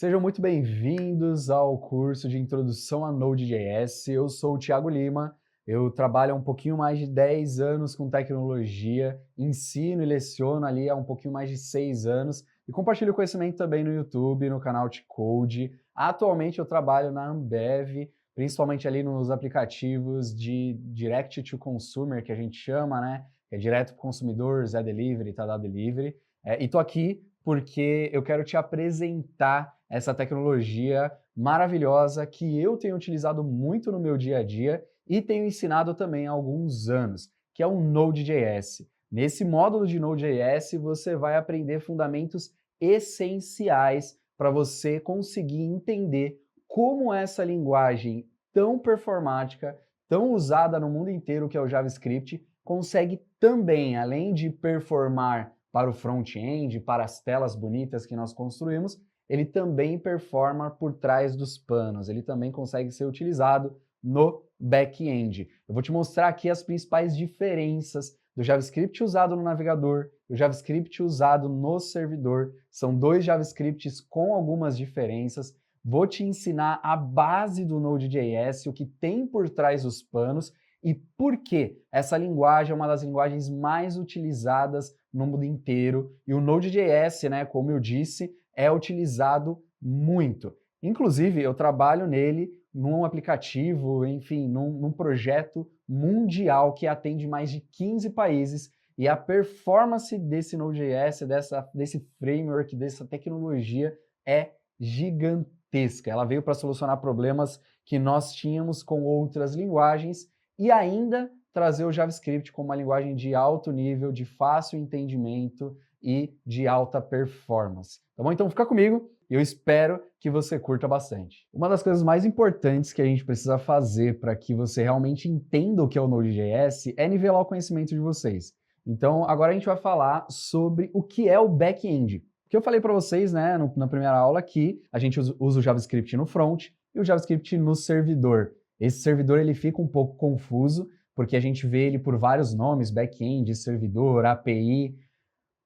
Sejam muito bem-vindos ao curso de Introdução a Node.js. Eu sou o Thiago Lima, eu trabalho há um pouquinho mais de 10 anos com tecnologia, ensino e leciono ali há um pouquinho mais de 6 anos e compartilho conhecimento também no YouTube, no canal T-Code. Atualmente eu trabalho na Ambev, principalmente ali nos aplicativos de Direct to Consumer, que a gente chama, né? Que é direto para o consumidor, Zé Delivery, Tadá Delivery. E tô aqui porque eu quero te apresentar essa tecnologia maravilhosa que eu tenho utilizado muito no meu dia a dia e tenho ensinado também há alguns anos, que é o Node.js. Nesse módulo de Node.js, você vai aprender fundamentos essenciais para você conseguir entender como essa linguagem tão performática, tão usada no mundo inteiro, que é o JavaScript, consegue também, além de performar para o front-end, para as telas bonitas que nós construímos, ele também performa por trás dos panos, ele também consegue ser utilizado no back-end. Eu vou te mostrar aqui as principais diferenças do JavaScript usado no navegador e o JavaScript usado no servidor. São dois JavaScripts com algumas diferenças. Vou te ensinar a base do Node.js, o que tem por trás dos panos e por que essa linguagem é uma das linguagens mais utilizadas no mundo inteiro. E o Node.js, né, como eu disse, é utilizado muito. Inclusive, eu trabalho nele num aplicativo, enfim, num projeto mundial que atende mais de 15 países e a performance desse Node.js, desse framework, dessa tecnologia é gigantesca. Ela veio para solucionar problemas que nós tínhamos com outras linguagens e ainda trazer o JavaScript como uma linguagem de alto nível, de fácil entendimento e de alta performance. Tá bom? Então fica comigo e eu espero que você curta bastante. Uma das coisas mais importantes que a gente precisa fazer para que você realmente entenda o que é o Node.js é nivelar o conhecimento de vocês. Então agora a gente vai falar sobre o que é o back-end. Porque eu falei para vocês, né, na primeira aula que a gente usa o JavaScript no front e o JavaScript no servidor. Esse servidor ele fica um pouco confuso, porque a gente vê ele por vários nomes, back-end, servidor, API,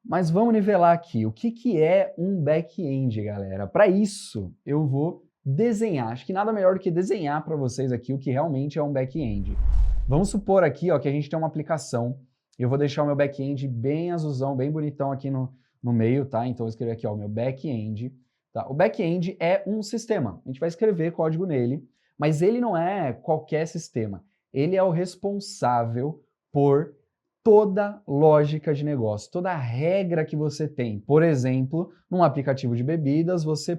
mas vamos nivelar aqui. O que é um back-end, galera? Para isso, eu vou desenhar. Acho que nada melhor do que desenhar para vocês aqui o que realmente é um back-end. Vamos supor aqui ó, que a gente tem uma aplicação. Eu vou deixar o meu back-end bem azulzão, bem bonitão aqui no meio, tá? Então eu vou escrever aqui, ó, o meu back-end. Tá? O back-end é um sistema. A gente vai escrever código nele, mas ele não é qualquer sistema. Ele é o responsável por toda lógica de negócio, toda regra que você tem. Por exemplo, num aplicativo de bebidas, você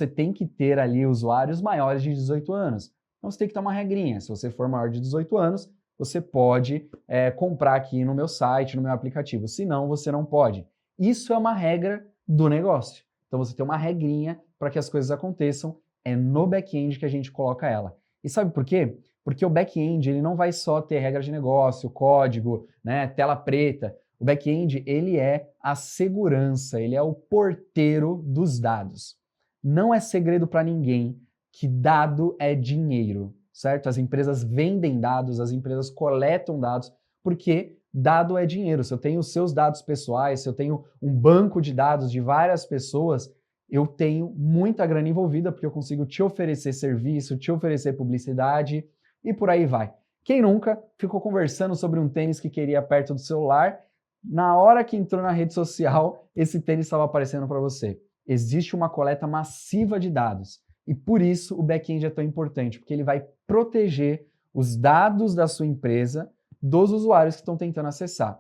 tem que ter ali usuários maiores de 18 anos. Então você tem que ter uma regrinha. Se você for maior de 18 anos, você pode comprar aqui no meu site, no meu aplicativo. Se não, você não pode. Isso é uma regra do negócio. Então você tem uma regrinha para que as coisas aconteçam. É no back-end que a gente coloca ela. E sabe por quê? Porque o back-end ele não vai só ter regras de negócio, código, né, tela preta. O back-end ele é a segurança, ele é o porteiro dos dados. Não é segredo para ninguém que dado é dinheiro, certo? As empresas vendem dados, as empresas coletam dados, porque dado é dinheiro. Se eu tenho os seus dados pessoais, se eu tenho um banco de dados de várias pessoas, eu tenho muita grana envolvida, porque eu consigo te oferecer serviço, te oferecer publicidade, e por aí vai. Quem nunca ficou conversando sobre um tênis que queria perto do celular, na hora que entrou na rede social, esse tênis estava aparecendo para você. Existe uma coleta massiva de dados e por isso o back-end é tão importante, porque ele vai proteger os dados da sua empresa dos usuários que estão tentando acessar.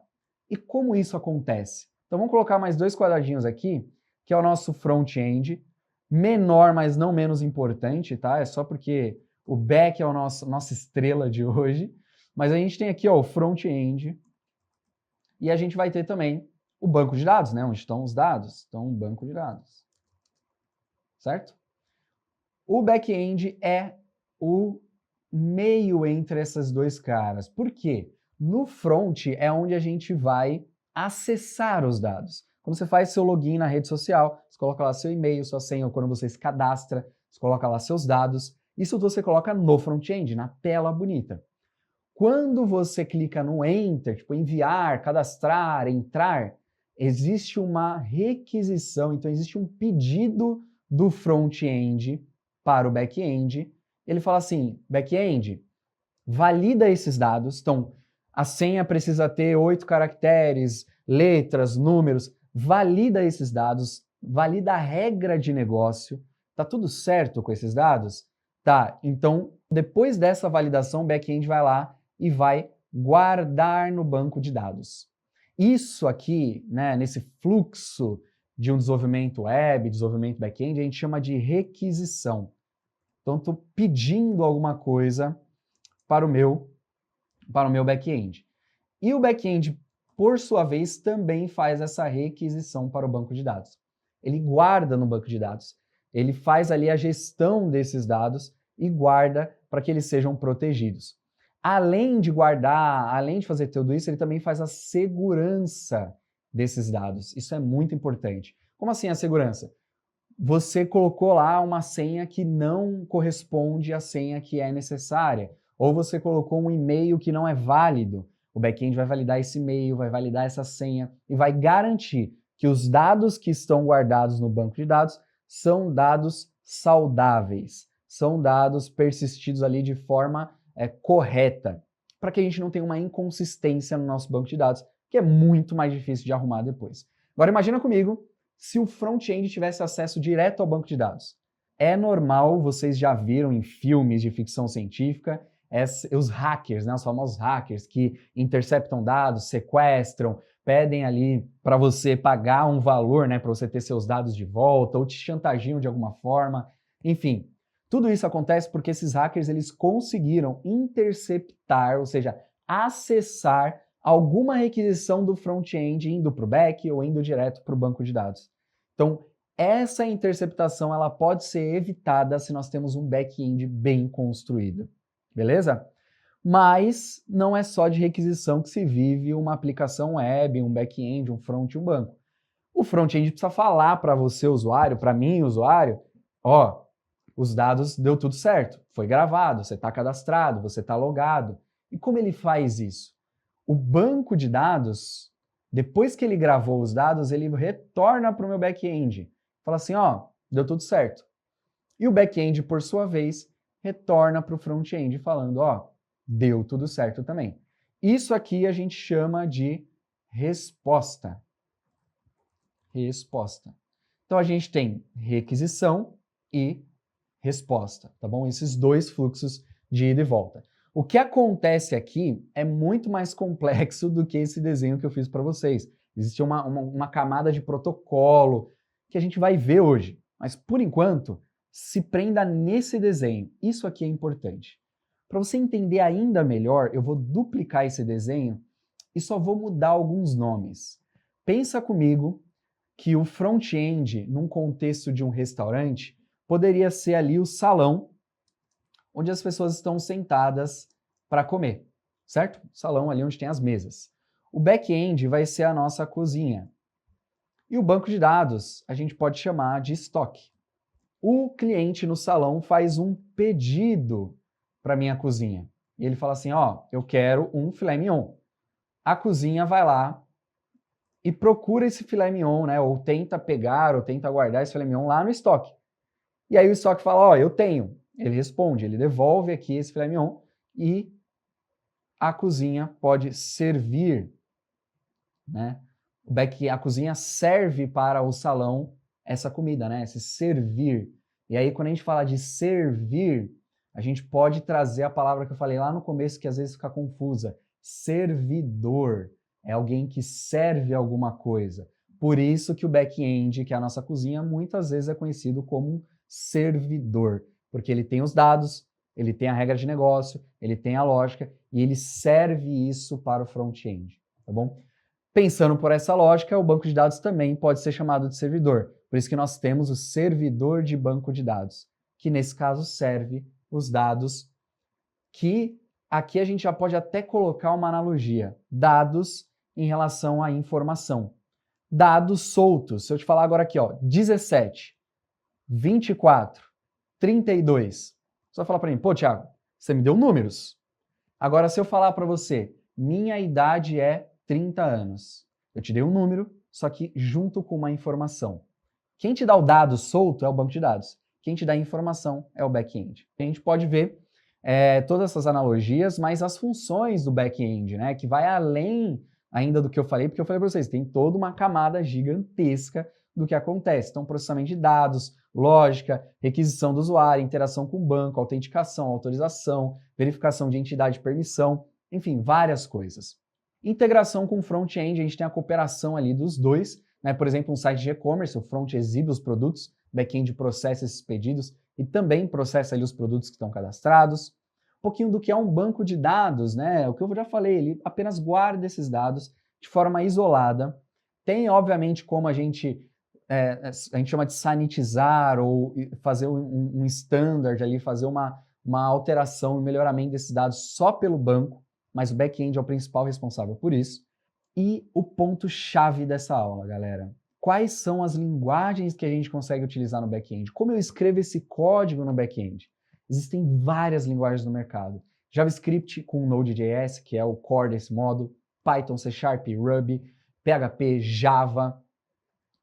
E como isso acontece? Então vamos colocar mais dois quadradinhos aqui, que é o nosso front-end, menor, mas não menos importante, tá? É só porque o back é a nossa estrela de hoje, mas a gente tem aqui ó, o front-end e a gente vai ter também o banco de dados, né? Onde estão os dados? Então, um banco de dados, certo? O back-end é o meio entre esses dois caras. Por quê? No front é onde a gente vai acessar os dados. Quando você faz seu login na rede social, você coloca lá seu e-mail, sua senha, ou quando você se cadastra, você coloca lá seus dados. Isso você coloca no front-end, na tela bonita. Quando você clica no Enter, tipo enviar, cadastrar, entrar, existe uma requisição, então existe um pedido do front-end para o back-end. Ele fala assim, back-end, valida esses dados. Então, a senha precisa ter 8 caracteres, letras, números. Valida esses dados, valida a regra de negócio. Tá tudo certo com esses dados? Tá, então, depois dessa validação, o back-end vai lá e vai guardar no banco de dados. Isso aqui, né, nesse fluxo de um desenvolvimento web, desenvolvimento back-end, a gente chama de requisição. Então, estou pedindo alguma coisa para o meu back-end. E o back-end, por sua vez, também faz essa requisição para o banco de dados. Ele guarda no banco de dados. Ele faz ali a gestão desses dados e guarda para que eles sejam protegidos. Além de guardar, além de fazer tudo isso, ele também faz a segurança desses dados. Isso é muito importante. Como assim a segurança? Você colocou lá uma senha que não corresponde à senha que é necessária, ou você colocou um e-mail que não é válido. O back-end vai validar esse e-mail, vai validar essa senha e vai garantir que os dados que estão guardados no banco de dados são dados saudáveis, são dados persistidos ali de forma correta, para que a gente não tenha uma inconsistência no nosso banco de dados, que é muito mais difícil de arrumar depois. Agora imagina comigo se o front-end tivesse acesso direto ao banco de dados. É normal, vocês já viram em filmes de ficção científica, os hackers, né, os famosos hackers que interceptam dados, sequestram, pedem ali para você pagar um valor, né, para você ter seus dados de volta, ou te chantagiam de alguma forma. Enfim, tudo isso acontece porque esses hackers eles conseguiram interceptar, ou seja, acessar alguma requisição do front-end indo para o back ou indo direto para o banco de dados. Então, essa interceptação ela pode ser evitada se nós temos um back-end bem construído, beleza? Mas não é só de requisição que se vive uma aplicação web, um back-end, um front e um banco. O front-end precisa falar para você, usuário, para mim, usuário, ó, os dados deu tudo certo, foi gravado, você está cadastrado, você está logado. E como ele faz isso? O banco de dados, depois que ele gravou os dados, ele retorna para o meu back-end. Fala assim, ó, deu tudo certo. E o back-end, por sua vez, retorna para o front-end falando, ó, deu tudo certo também. Isso aqui a gente chama de resposta. Resposta. Então a gente tem requisição e resposta, tá bom? Esses dois fluxos de ida e volta. O que acontece aqui é muito mais complexo do que esse desenho que eu fiz para vocês. Existe uma camada de protocolo que a gente vai ver hoje. Mas, por enquanto, se prenda nesse desenho. Isso aqui é importante. Para você entender ainda melhor, eu vou duplicar esse desenho e só vou mudar alguns nomes. Pensa comigo que o front-end, num contexto de um restaurante, poderia ser ali o salão onde as pessoas estão sentadas para comer, certo? Salão ali onde tem as mesas. O back-end vai ser a nossa cozinha. E o banco de dados a gente pode chamar de estoque. O cliente no salão faz um pedido para minha cozinha. E ele fala assim, ó, eu quero um filé mignon. A cozinha vai lá e procura esse filé mignon, né? Ou tenta pegar, ou tenta guardar esse filé mignon lá no estoque. E aí o estoque fala, ó, eu tenho. Ele responde, ele devolve aqui esse filé mignon e a cozinha pode servir, né? A cozinha serve para o salão essa comida, né? Esse servir. E aí quando a gente fala de servir, a gente pode trazer a palavra que eu falei lá no começo, que às vezes fica confusa. Servidor. É alguém que serve alguma coisa. Por isso que o back-end, que é a nossa cozinha, muitas vezes é conhecido como um servidor, porque ele tem os dados, ele tem a regra de negócio, ele tem a lógica e ele serve isso para o front-end, tá bom? Pensando por essa lógica, o banco de dados também pode ser chamado de servidor. Por isso que nós temos o servidor de banco de dados, que nesse caso serve os dados que aqui a gente já pode até colocar uma analogia. Dados em relação à informação. Dados soltos. Se eu te falar agora aqui, ó, 17, 24, 32. Você vai falar para mim, pô, Thiago, você me deu números. Agora, se eu falar para você, minha idade é 30 anos. Eu te dei um número, só que junto com uma informação. Quem te dá o dado solto é o banco de dados. Quem te dá a informação é o back-end. A gente pode ver todas essas analogias, mas as funções do back-end, né, que vai além ainda do que eu falei, porque eu falei para vocês, tem toda uma camada gigantesca do que acontece. Então, processamento de dados, lógica, requisição do usuário, interação com o banco, autenticação, autorização, verificação de entidade de permissão, enfim, várias coisas. Integração com o front-end, a gente tem a cooperação ali dos dois, né? Por exemplo, um site de e-commerce, o front exibe os produtos, back-end processa esses pedidos e também processa ali os produtos que estão cadastrados. Um pouquinho do que é um banco de dados, né? O que eu já falei, ele apenas guarda esses dados de forma isolada. Tem, obviamente, como a gente chama de sanitizar ou fazer um standard ali, fazer uma alteração e melhoramento desses dados só pelo banco, mas o back-end é o principal responsável por isso. E o ponto-chave dessa aula, galera. Quais são as linguagens que a gente consegue utilizar no back-end? Como eu escrevo esse código no back-end? Existem várias linguagens no mercado. JavaScript com Node.js, que é o core desse módulo, Python, C#, Ruby, PHP, Java,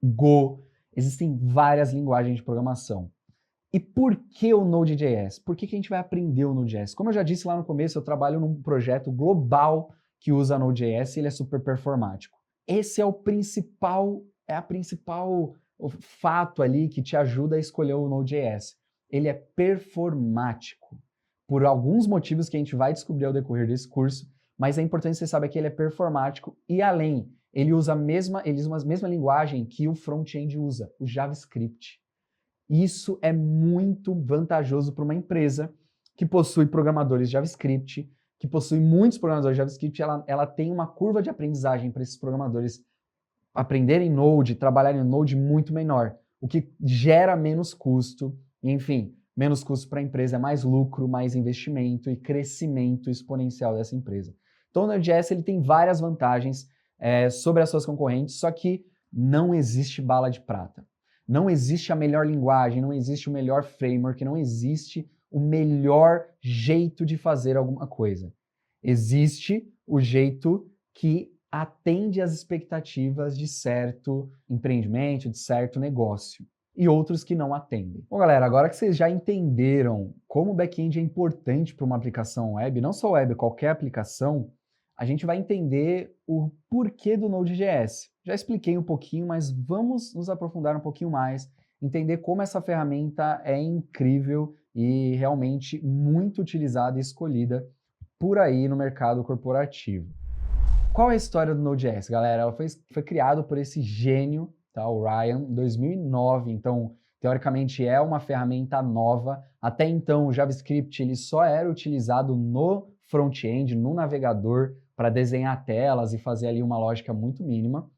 Go. Existem várias linguagens de programação. E por que o Node.js? Por que a gente vai aprender o Node.js? Como eu já disse lá no começo, eu trabalho num projeto global que usa Node.js e ele é super performático. Esse é o principal fato ali que te ajuda a escolher o Node.js. Ele é performático. Por alguns motivos que a gente vai descobrir ao decorrer desse curso, mas é importante você saber que ele é performático e além, ele usa a mesma linguagem que o front-end usa, o JavaScript. Isso é muito vantajoso para uma empresa que possui programadores JavaScript, que possui muitos programadores JavaScript, ela tem uma curva de aprendizagem para esses programadores aprenderem Node, trabalharem em Node muito menor, o que gera menos custo, enfim, menos custo para a empresa, é mais lucro, mais investimento e crescimento exponencial dessa empresa. Então o Node.js ele tem várias vantagens sobre as suas concorrentes, só que não existe bala de prata. Não existe a melhor linguagem, não existe o melhor framework, não existe o melhor jeito de fazer alguma coisa. Existe o jeito que atende às expectativas de certo empreendimento, de certo negócio, e outros que não atendem. Bom, galera, agora que vocês já entenderam como o back-end é importante para uma aplicação web, não só web, qualquer aplicação, a gente vai entender o porquê do Node.js. Já expliquei um pouquinho, mas vamos nos aprofundar um pouquinho mais, entender como essa ferramenta é incrível e realmente muito utilizada e escolhida por aí no mercado corporativo. Qual é a história do Node.js, galera? Ela foi criado por esse gênio, tá, o Ryan, em 2009, então teoricamente é uma ferramenta nova. Até então o JavaScript ele só era utilizado no front-end, no navegador, para desenhar telas e fazer ali uma lógica muito mínima,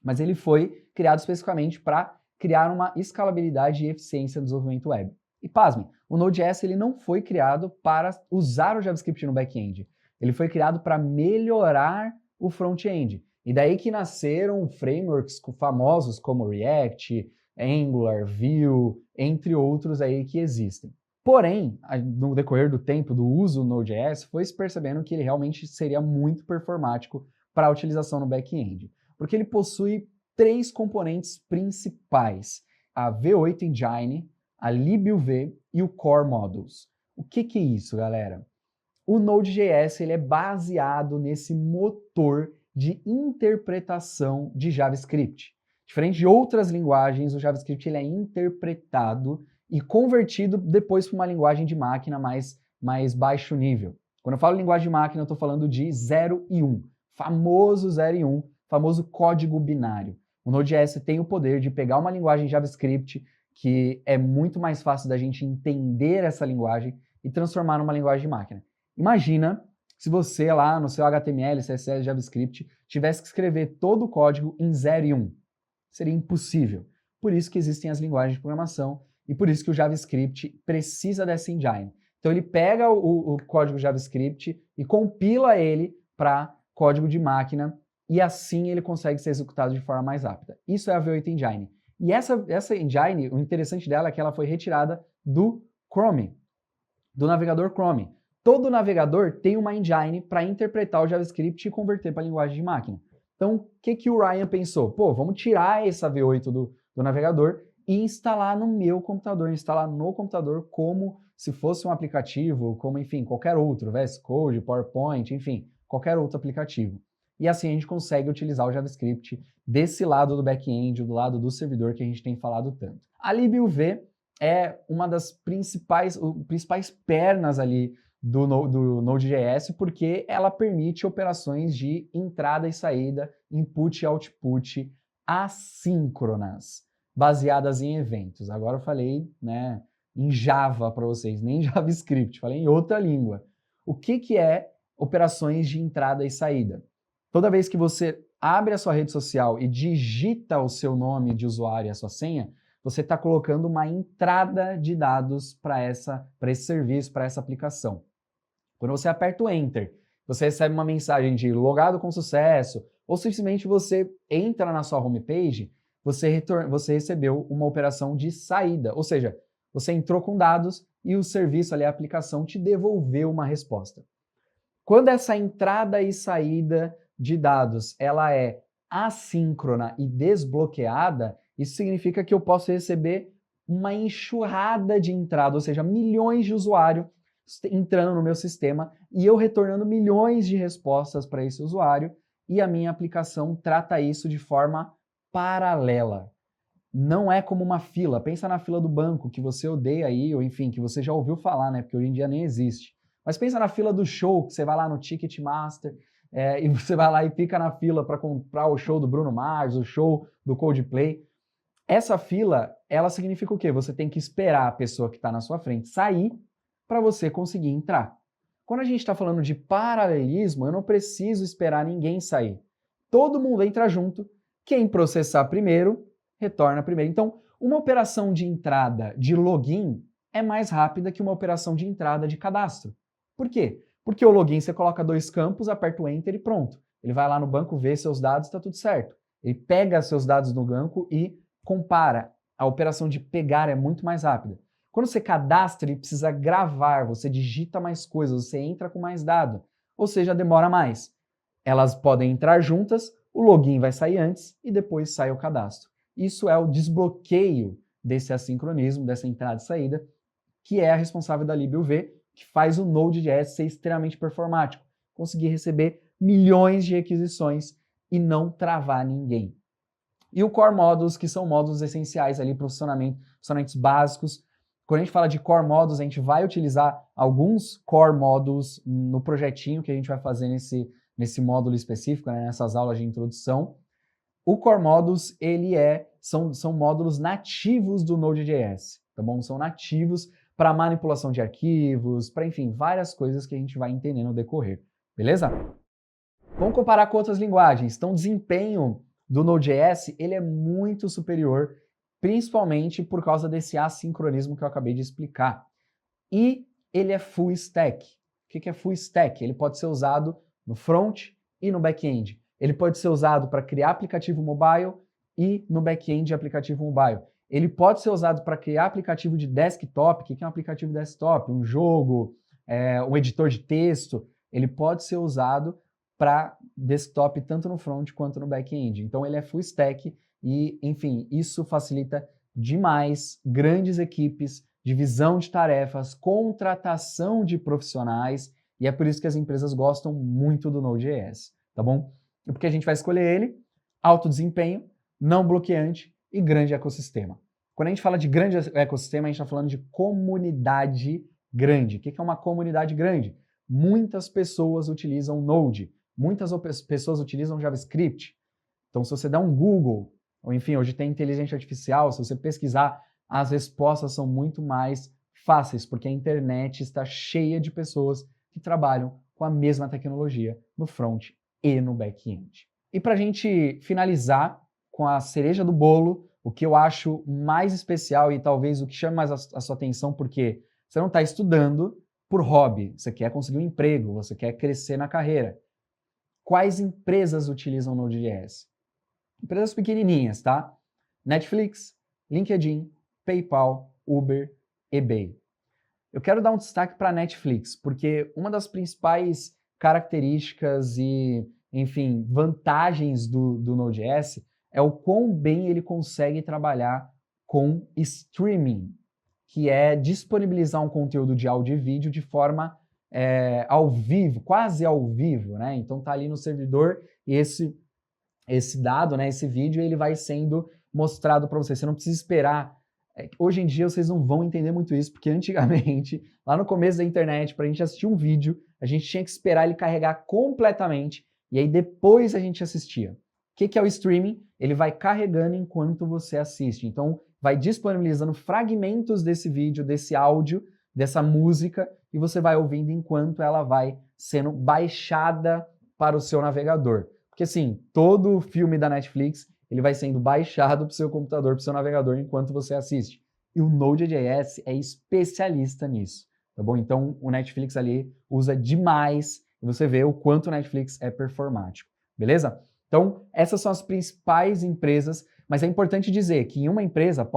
mas ele foi criado especificamente para criar uma escalabilidade e eficiência no desenvolvimento web. E pasmem, o Node.js ele não foi criado para usar o JavaScript no back-end, ele foi criado para melhorar o front-end. E daí que nasceram frameworks famosos como React, Angular, Vue, entre outros aí que existem. Porém, no decorrer do tempo do uso do Node.js, foi se percebendo que ele realmente seria muito performático para a utilização no back-end, porque ele possui 3 componentes principais: a V8 Engine, a libuv e o Core Modules. O que é isso, galera? O Node.js ele é baseado nesse motor de interpretação de JavaScript. Diferente de outras linguagens, o JavaScript ele é interpretado e convertido depois para uma linguagem de máquina mais baixo nível. Quando eu falo linguagem de máquina, eu estou falando de 0 e 1, famoso 0 e 1, famoso código binário. O Node.js tem o poder de pegar uma linguagem JavaScript que é muito mais fácil da gente entender essa linguagem e transformar numa linguagem de máquina. Imagina se você lá no seu HTML, CSS, JavaScript tivesse que escrever todo o código em 0 e 1. Seria impossível. Por isso que existem as linguagens de programação e por isso que o JavaScript precisa dessa engine. Então ele pega o código JavaScript e compila ele para código de máquina e assim ele consegue ser executado de forma mais rápida. Isso é a V8 Engine. E essa engine, o interessante dela é que ela foi retirada do Chrome, do navegador Chrome. Todo navegador tem uma engine para interpretar o JavaScript e converter para a linguagem de máquina. Então, o que o Ryan pensou? Pô, vamos tirar essa V8 do navegador e instalar no meu computador, instalar no computador como se fosse um aplicativo, como, enfim, qualquer outro, VS Code, PowerPoint, enfim, qualquer outro aplicativo. E assim a gente consegue utilizar o JavaScript desse lado do back-end, do lado do servidor que a gente tem falado tanto. A libuv é uma das principais pernas ali do Node.js, porque ela permite operações de entrada e saída, input e output assíncronas, baseadas em eventos. Agora eu falei, né, em Java para vocês, nem em JavaScript, falei em outra língua. O que é operações de entrada e saída? Toda vez que você abre a sua rede social e digita o seu nome de usuário e a sua senha, você está colocando uma entrada de dados para esse serviço, para essa aplicação. Quando você aperta o Enter, você recebe uma mensagem de logado com sucesso, ou simplesmente você entra na sua homepage, você recebeu uma operação de saída, ou seja, você entrou com dados e o serviço ali, a aplicação, te devolveu uma resposta. Quando essa entrada e saída de dados ela é assíncrona e desbloqueada, isso significa que eu posso receber uma enxurrada de entrada, ou seja, milhões de usuários entrando no meu sistema e eu retornando milhões de respostas para esse usuário e a minha aplicação trata isso de forma paralela. Não é como uma fila. Pensa na fila do banco que você odeia aí, ou enfim, que você já ouviu falar, né? Porque hoje em dia nem existe. Mas pensa na fila do show, que você vai lá no Ticketmaster e você vai lá e fica na fila para comprar o show do Bruno Mars, o show do Coldplay. Essa fila, ela significa o quê? Você tem que esperar a pessoa que está na sua frente sair para você conseguir entrar. Quando a gente está falando de paralelismo, eu não preciso esperar ninguém sair. Todo mundo entra junto, quem processar primeiro, retorna primeiro. Então, uma operação de entrada de login é mais rápida que uma operação de entrada de cadastro. Por quê? Porque o login você coloca 2 campos, aperta o Enter e pronto. Ele vai lá no banco, vê seus dados, está tudo certo. Ele pega seus dados no banco e compara. A operação de pegar é muito mais rápida. Quando você cadastra, ele precisa gravar, você digita mais coisas, você entra com mais dado, ou seja, demora mais. Elas podem entrar juntas, o login vai sair antes e depois sai o cadastro. Isso é o desbloqueio desse assincronismo, dessa entrada e saída, que é a responsável da libuv, que faz o Node.js ser extremamente performático, conseguir receber milhões de requisições e não travar ninguém. E o Core Modules, que são módulos essenciais ali para o funcionamentos básicos. Quando a gente fala de Core Modules, a gente vai utilizar alguns Core Modules no projetinho que a gente vai fazer nesse módulo específico, né, nessas aulas de introdução. O Core Modules, são módulos nativos do Node.js, tá bom? São nativos para manipulação de arquivos, para, enfim, várias coisas que a gente vai entender no decorrer, beleza? Vamos comparar com outras linguagens. Então, o desempenho do Node.js, ele é muito superior, principalmente por causa desse assincronismo que eu acabei de explicar. E ele é full stack. O que é full stack? Ele pode ser usado no front e no back-end. Ele pode ser usado para criar aplicativo mobile e no back-end de aplicativo mobile. Ele pode ser usado para criar aplicativo de desktop. O que é um aplicativo desktop? Um jogo, um editor de texto. Ele pode ser usado para desktop tanto no front quanto no back-end. Então ele é full stack e, enfim, isso facilita demais grandes equipes, divisão de tarefas, contratação de profissionais, e é por isso que as empresas gostam muito do Node.js, tá bom? E porque a gente vai escolher ele, alto desempenho, não bloqueante e grande ecossistema. Quando a gente fala de grande ecossistema, a gente está falando de comunidade grande. O que é uma comunidade grande? Muitas pessoas utilizam Node, muitas pessoas utilizam JavaScript. Então, se você der um Google, ou enfim, hoje tem inteligência artificial, se você pesquisar, as respostas são muito mais fáceis, porque a internet está cheia de pessoas que trabalham com a mesma tecnologia no front e no back-end. E para a gente finalizar com a cereja do bolo, o que eu acho mais especial e talvez o que chama mais a sua atenção, porque você não está estudando por hobby, você quer conseguir um emprego, você quer crescer na carreira. Quais empresas utilizam Node.js? Empresas pequenininhas, tá? Netflix, LinkedIn, PayPal, Uber, eBay. Eu quero dar um destaque para a Netflix, porque uma das principais características e, enfim, vantagens do Node.js é o quão bem ele consegue trabalhar com streaming, que é disponibilizar um conteúdo de áudio e vídeo de forma ao vivo, quase ao vivo, né? Então tá ali no servidor e esse dado, né, esse vídeo, ele vai sendo mostrado para você. Você não precisa esperar. Hoje em dia vocês não vão entender muito isso, porque antigamente, lá no começo da internet, para a gente assistir um vídeo, a gente tinha que esperar ele carregar completamente e aí depois a gente assistia. O que é o streaming? Ele vai carregando enquanto você assiste. Então, vai disponibilizando fragmentos desse vídeo, desse áudio, dessa música, e você vai ouvindo enquanto ela vai sendo baixada para o seu navegador. Porque assim, todo filme da Netflix, ele vai sendo baixado para o seu computador, para o seu navegador, enquanto você assiste. E o Node.js é especialista nisso, tá bom? Então, o Netflix ali usa demais, e você vê o quanto o Netflix é performático, beleza? Então, essas são as principais empresas, mas é importante dizer que em uma empresa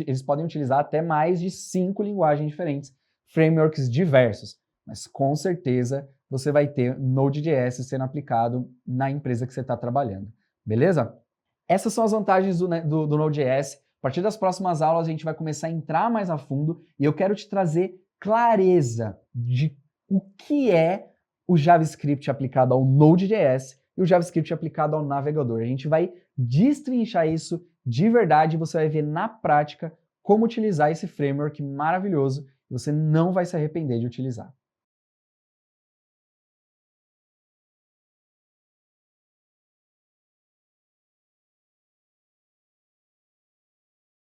eles podem utilizar até mais de 5 linguagens diferentes, frameworks diversos, mas com certeza você vai ter Node.js sendo aplicado na empresa que você está trabalhando, beleza? Essas são as vantagens do Node.js. A partir das próximas aulas a gente vai começar a entrar mais a fundo e eu quero te trazer clareza de o que é o JavaScript aplicado ao Node.js e o JavaScript aplicado ao navegador. A gente vai destrinchar isso de verdade e você vai ver na prática como utilizar esse framework maravilhoso e você não vai se arrepender de utilizar.